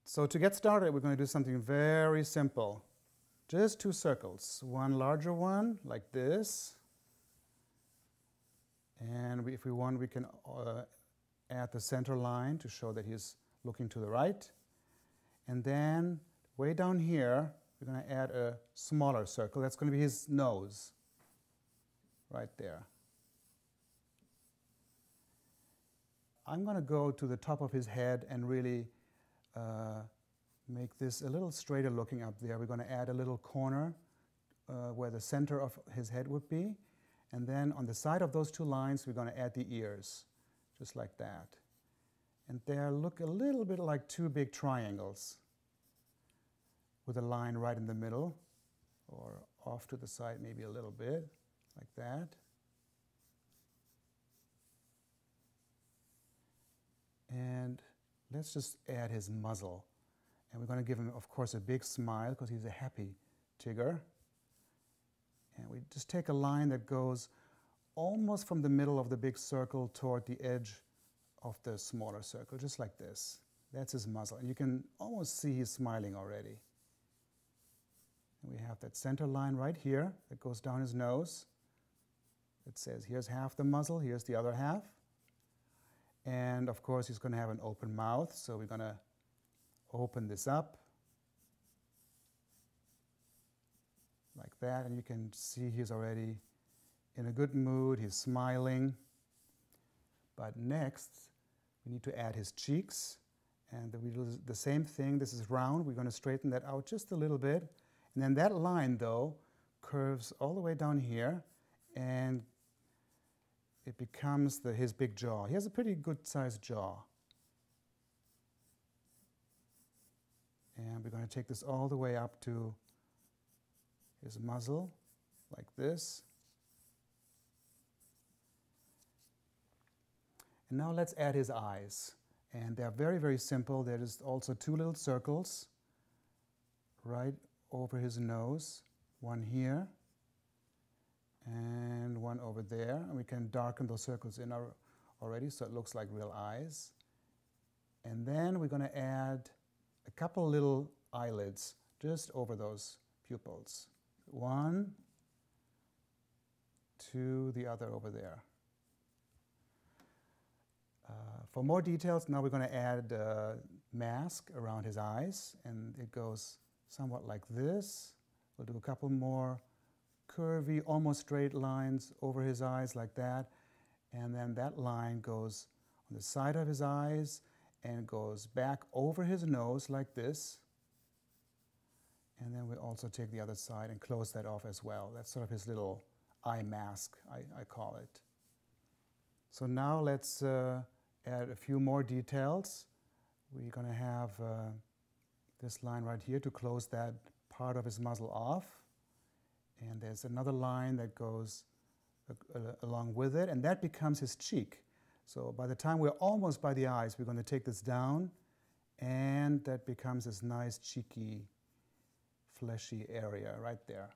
So to get started, we're going to do something very simple. Just two circles, one larger one like this, and if we want, we can add the center line to show that he's looking to the right. And then way down here, we're going to add a smaller circle. That's going to be his nose, right there. I'm going to go to the top of his head and really make this a little straighter looking up there. We're going to add a little corner where the center of his head would be. And then on the side of those two lines, we're going to add the ears, just like that. And they look a little bit like two big triangles with a line right in the middle, or off to the side maybe a little bit, like that. And let's just add his muzzle. And we're going to give him, of course, a big smile because he's a happy Tigger. And we just take a line that goes almost from the middle of the big circle toward the edge of the smaller circle, just like this. That's his muzzle. And you can almost see he's smiling already. And we have that center line right here that goes down his nose. It says, here's half the muzzle, here's the other half. And of course, he's going to have an open mouth, so we're going to open this up like that, and you can see he's already in a good mood, he's smiling. But next, we need to add his cheeks, and we do the same thing. This is round, we're going to straighten that out just a little bit. And then that line, though, curves all the way down here, and it becomes his big jaw. He has a pretty good-sized jaw. And we're going to take this all the way up to his muzzle, like this. And now let's add his eyes. And they're very, very simple. There is also two little circles right over his nose, one here and one over there. And we can darken those circles in already so it looks like real eyes. And then we're going to add a couple little eyelids just over those pupils. One, two, the other over there. For more details, now we're going to add a mask around his eyes, and it goes somewhat like this. We'll do a couple more curvy, almost straight lines over his eyes like that, and then that line goes on the side of his eyes and goes back over his nose like this. And then we also take the other side and close that off as well. That's sort of his little eye mask, I call it. So now let's add a few more details. We're going to have this line right here to close that part of his muzzle off. And there's another line that goes along with it, and that becomes his cheek. So by the time we're almost by the eyes, we're going to take this down, and that becomes this nice cheeky, fleshy area right there.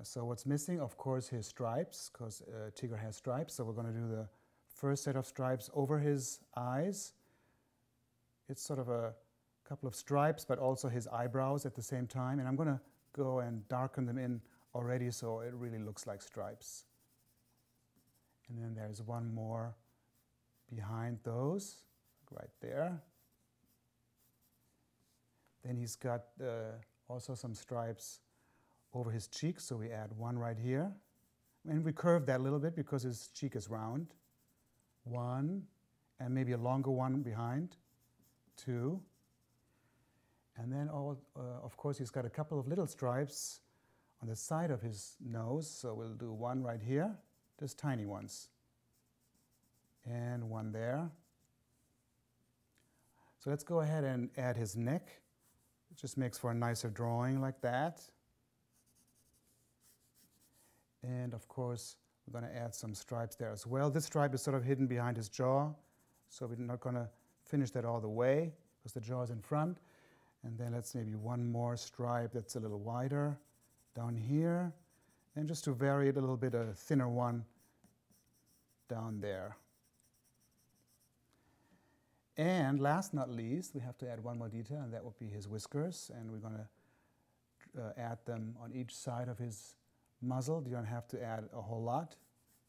So what's missing, of course, his stripes, because Tigger has stripes. So we're going to do the first set of stripes over his eyes. It's sort of a couple of stripes, but also his eyebrows at the same time. And I'm going to go and darken them in already so it really looks like stripes. And then there's one more behind those, right there. Then he's got also some stripes over his cheek, so we add one right here. And we curve that a little bit because his cheek is round. One, and maybe a longer one behind. Two. And then, of course, he's got a couple of little stripes on the side of his nose, so we'll do one right here, just tiny ones. And one there. So let's go ahead and add his neck. It just makes for a nicer drawing like that. And of course, we're going to add some stripes there as well. This stripe is sort of hidden behind his jaw, so we're not going to finish that all the way because the jaw is in front. And then let's maybe one more stripe that's a little wider down here. And just to vary it a little bit, a thinner one down there. And last not least, we have to add one more detail, and that would be his whiskers. And we're going to add them on each side of his muzzle. You don't have to add a whole lot,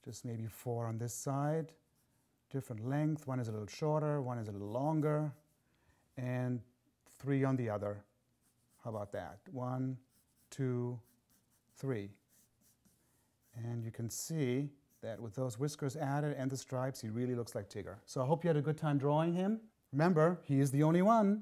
just maybe 4 on this side. Different length. One is a little shorter, one is a little longer, and 3 on the other. How about that? 1, 2, 3. And you can see that with those whiskers added and the stripes, he really looks like Tigger. So I hope you had a good time drawing him. Remember, he is the only one.